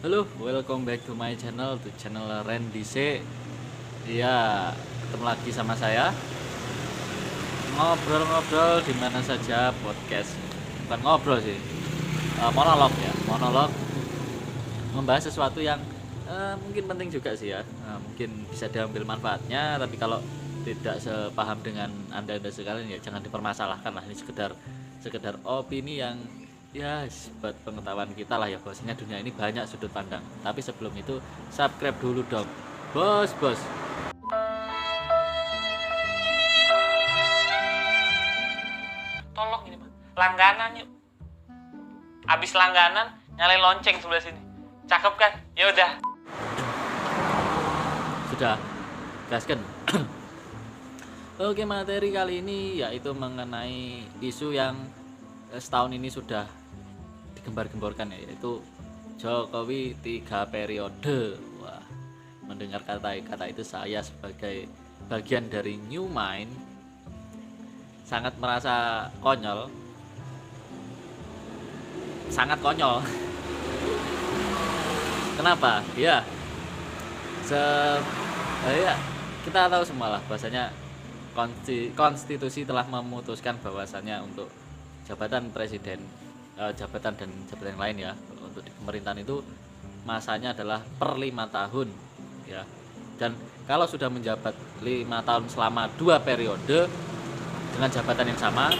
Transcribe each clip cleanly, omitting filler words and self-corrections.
Halo, welcome back to my channel, to channel Randy C. Ya, ketemu lagi sama saya. Ngobrol-ngobrol di mana saja podcast. Bukan ngobrol sih, monolog ya, monolog membahas sesuatu yang mungkin penting juga sih ya. Mungkin bisa diambil manfaatnya, tapi kalau tidak sepaham dengan anda sekalian ya jangan dipermasalahkan lah. Ini sekedar opini yang ya buat pengetahuan kita lah ya, bahwasanya dunia ini banyak sudut pandang. Tapi sebelum itu subscribe dulu dong, bos. Tolong ini Pak, langganan yuk. Abis langganan nyalain lonceng sebelah sini. Cakep kan? Ya udah. Sudah gasken. Oke, materi kali ini yaitu mengenai isu yang setahun ini sudah digembar-gemborkan ya, yaitu Jokowi 3 periode. Wah, mendengar kata itu saya sebagai bagian dari New Mind sangat merasa konyol. Sangat konyol. Kenapa? Ya, kita tahu semua lah bahwasanya konstitusi telah memutuskan bahwasannya untuk jabatan presiden, jabatan dan jabatan yang lain ya, untuk di pemerintahan itu masanya adalah per 5 tahun ya. Dan kalau sudah menjabat 5 tahun selama 2 periode dengan jabatan yang sama,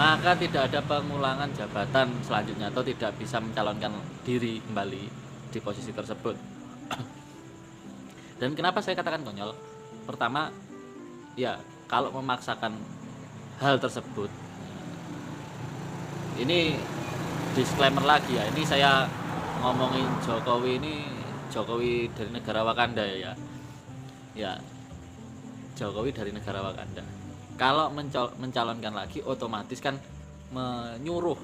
maka tidak ada pengulangan jabatan selanjutnya atau tidak bisa mencalonkan diri kembali di posisi tersebut. Dan kenapa saya katakan konyol? Pertama, ya kalau memaksakan hal tersebut, ini disclaimer lagi ya, ini saya ngomongin Jokowi dari negara Wakanda ya. Ya, Jokowi dari negara Wakanda. Kalau mencalonkan lagi, otomatis kan menyuruh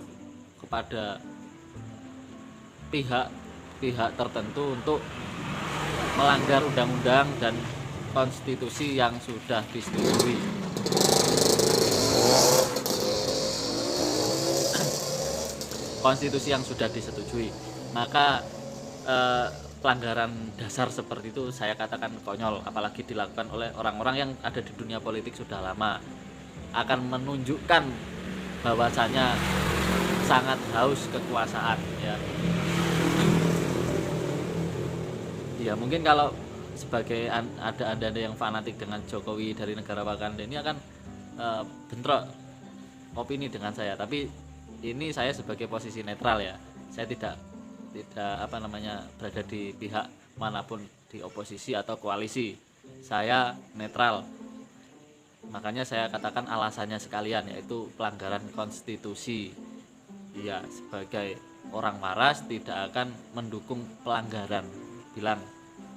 kepada pihak tertentu untuk melanggar undang-undang dan konstitusi yang sudah disetujui. Konstitusi yang sudah disetujui. Maka pelanggaran dasar seperti itu saya katakan konyol, apalagi dilakukan oleh orang-orang yang ada di dunia politik sudah lama. Akan menunjukkan bahwasanya sangat haus kekuasaan ya. Ya mungkin kalau sebagai ada anda yang fanatik dengan Jokowi dari negara Wakanda ini akan bentrok opini dengan saya, tapi ini saya sebagai posisi netral ya. Saya tidak berada di pihak manapun, di oposisi atau koalisi. Saya netral. Makanya saya katakan alasannya sekalian, yaitu pelanggaran konstitusi. Iya, sebagai orang waras tidak akan mendukung pelanggaran. Bilang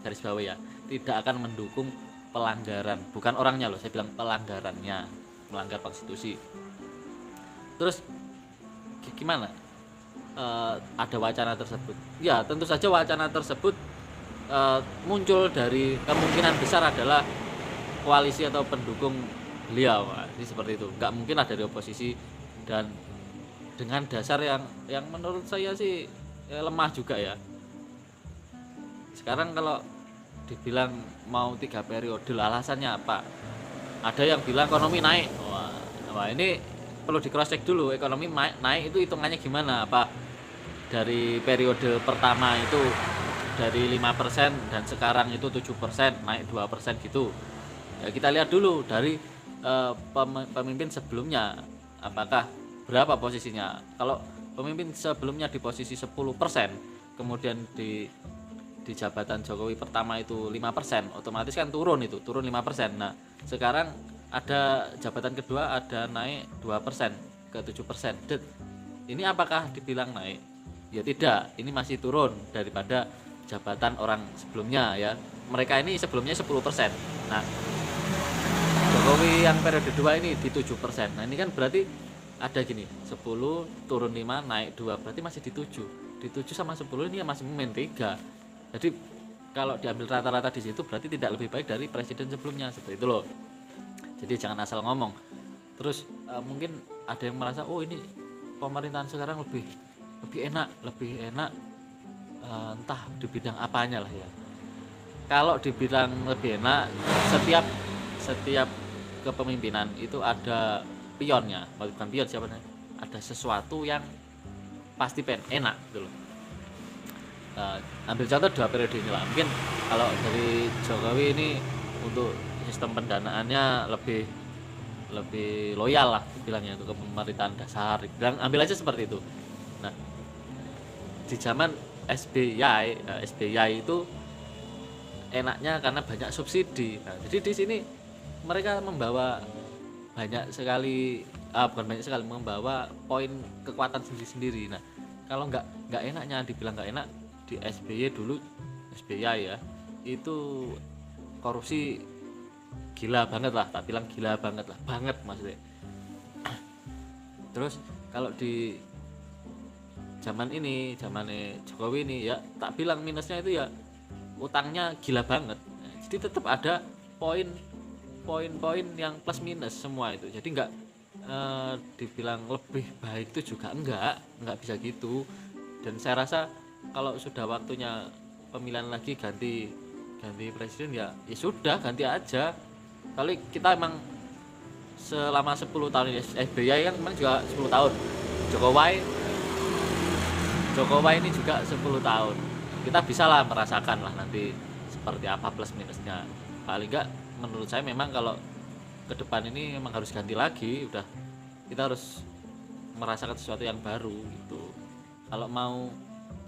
garis bawah ya, tidak akan mendukung pelanggaran, bukan orangnya loh, saya bilang pelanggarannya, melanggar konstitusi. Terus gimana? Ada wacana tersebut. Ya, tentu saja wacana tersebut muncul dari kemungkinan besar adalah koalisi atau pendukung beliau. Ini seperti itu. Nggak mungkin lah dari oposisi, dan dengan dasar yang menurut saya sih lemah juga ya. Sekarang kalau dibilang mau 3 periode, alasannya apa? Ada yang bilang ekonomi naik. Wah, ini perlu di cross check dulu, ekonomi naik itu hitungannya gimana? Apa dari periode pertama itu dari 5% dan sekarang itu 7%, naik 2% gitu. Ya kita lihat dulu dari pemimpin sebelumnya, apakah berapa posisinya. Kalau pemimpin sebelumnya di posisi 10%, kemudian di jabatan Jokowi pertama itu 5%, otomatis kan turun 5%. Nah, sekarang ada jabatan kedua ada naik 2% ke 7%. Ini apakah dibilang naik? Ya tidak, ini masih turun daripada jabatan orang sebelumnya ya. Mereka ini sebelumnya 10%. Nah, Jokowi yang periode 2 ini di 7%. Nah, ini kan berarti ada gini, 10 turun 5 naik 2, berarti masih di 7. Di 7 sama 10 ini masih main 3. Jadi kalau diambil rata-rata di situ berarti tidak lebih baik dari presiden sebelumnya, seperti itu loh. Jadi jangan asal ngomong. Terus mungkin ada yang merasa oh ini pemerintahan sekarang lebih enak entah di bidang apanya lah ya. Kalau dibilang lebih enak, setiap setiap kepemimpinan itu ada pionnya, bukan pion siapa namanya? Ada sesuatu yang pasti enak gitu loh. Ambil contoh 2 periode ini lah. Mungkin kalau dari Jokowi ini untuk sistem pendanaannya lebih lebih loyal lah bilangnya untuk ke pemerintahan dasar. Bilang ambil aja seperti itu. Nah, di zaman SBY itu enaknya karena banyak subsidi. Nah, jadi di sini mereka membawa banyak sekali bukan banyak sekali membawa poin kekuatan sendiri-sendiri. Nah, kalau nggak enaknya dibilang nggak enak di SBY dulu, SBY ya itu korupsi gila banget lah, tak bilang gila banget lah, banget maksudnya. Terus kalau di zaman ini, zamannya Jokowi ini ya tak bilang minusnya itu ya utangnya gila banget. Jadi tetap ada poin-poin yang plus minus semua itu. Jadi nggak dibilang lebih baik itu juga nggak bisa gitu. Dan saya rasa kalau sudah waktunya pemilihan lagi ganti presiden ya sudah ganti aja. Kali kita emang selama 10 tahun ini SBY kan memang juga 10 tahun. Jokowi ini juga 10 tahun. Kita bisa lah merasakan lah nanti seperti apa plus minusnya. Paling enggak menurut saya memang kalau ke depan ini memang harus ganti lagi, udah kita harus merasakan sesuatu yang baru gitu. Kalau mau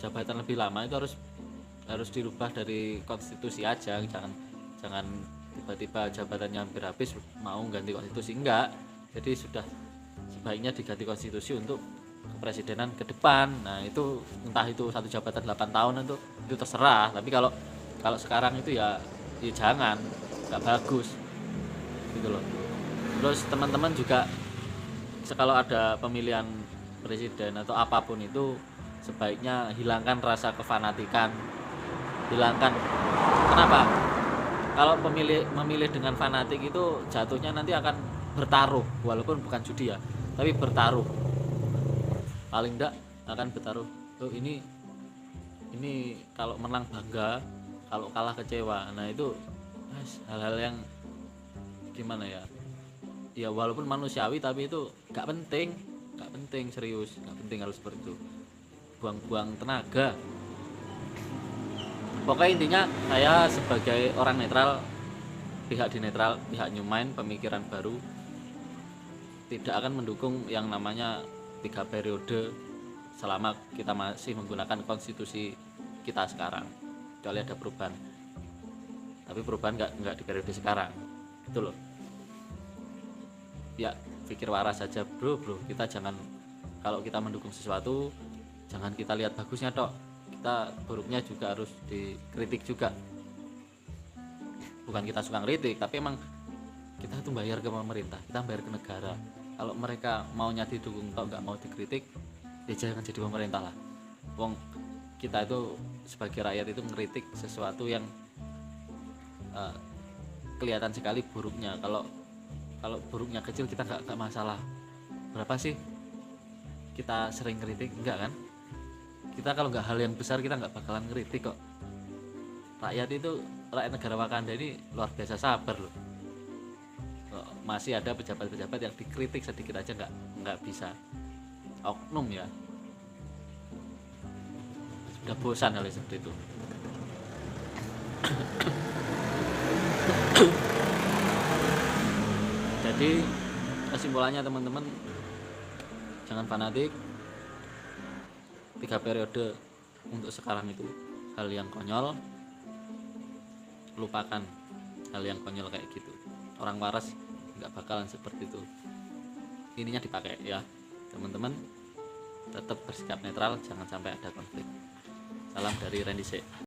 jabatan lebih lama itu harus dirubah dari konstitusi aja, jangan tiba-tiba jabatannya hampir habis mau ganti konstitusi, enggak. Jadi sudah sebaiknya diganti konstitusi untuk kepresidenan ke depan. Nah, itu entah itu satu jabatan 8 tahun itu terserah, tapi kalau sekarang itu ya jangan, nggak bagus gitu loh. Terus teman-teman juga kalau ada pemilihan presiden atau apapun itu sebaiknya hilangkan rasa kefanatikan, hilangkan. Kenapa? Kalau memilih dengan fanatik itu jatuhnya nanti akan bertaruh, walaupun bukan judi ya, tapi bertaruh. Paling enggak akan bertaruh. Oh, ini kalau menang bangga, kalau kalah kecewa. Nah, itu hal-hal yang gimana ya? Ya walaupun manusiawi tapi itu nggak penting serius, nggak penting harus seperti itu. Buang-buang tenaga. Pokoknya intinya saya sebagai orang netral, pihak di netral, pihak New Mind, pemikiran baru, tidak akan mendukung yang namanya 3 periode selama kita masih menggunakan konstitusi kita sekarang, kecuali ada perubahan. Tapi perubahan nggak di periode sekarang, gitu loh. Ya pikir waras saja bro, kita jangan, kalau kita mendukung sesuatu jangan kita lihat bagusnya tok, kita buruknya juga harus dikritik juga. Bukan kita suka ngeritik, tapi emang kita tuh bayar ke pemerintah, kita bayar ke negara. Kalau mereka maunya didukung atau nggak mau dikritik, ya jangan jadi pemerintah lah. Wong kita itu sebagai rakyat itu ngeritik sesuatu yang kelihatan sekali buruknya. Kalau buruknya kecil kita nggak masalah. Berapa sih kita sering kritik? Enggak kan? Kita kalau nggak hal yang besar kita nggak bakalan ngeritik kok. Rakyat negara Wakanda ini luar biasa sabar loh. Masih ada pejabat-pejabat yang dikritik sedikit aja nggak bisa. Oknum ya. Sudah bosan oleh seperti itu. Jadi kesimpulannya teman-teman, jangan fanatik. 3 periode untuk sekarang itu hal yang konyol, lupakan hal yang konyol kayak gitu. Orang waras nggak bakalan seperti itu. Ininya dipakai ya teman-teman, tetap bersikap netral, jangan sampai ada konflik. Salam dari Randy C.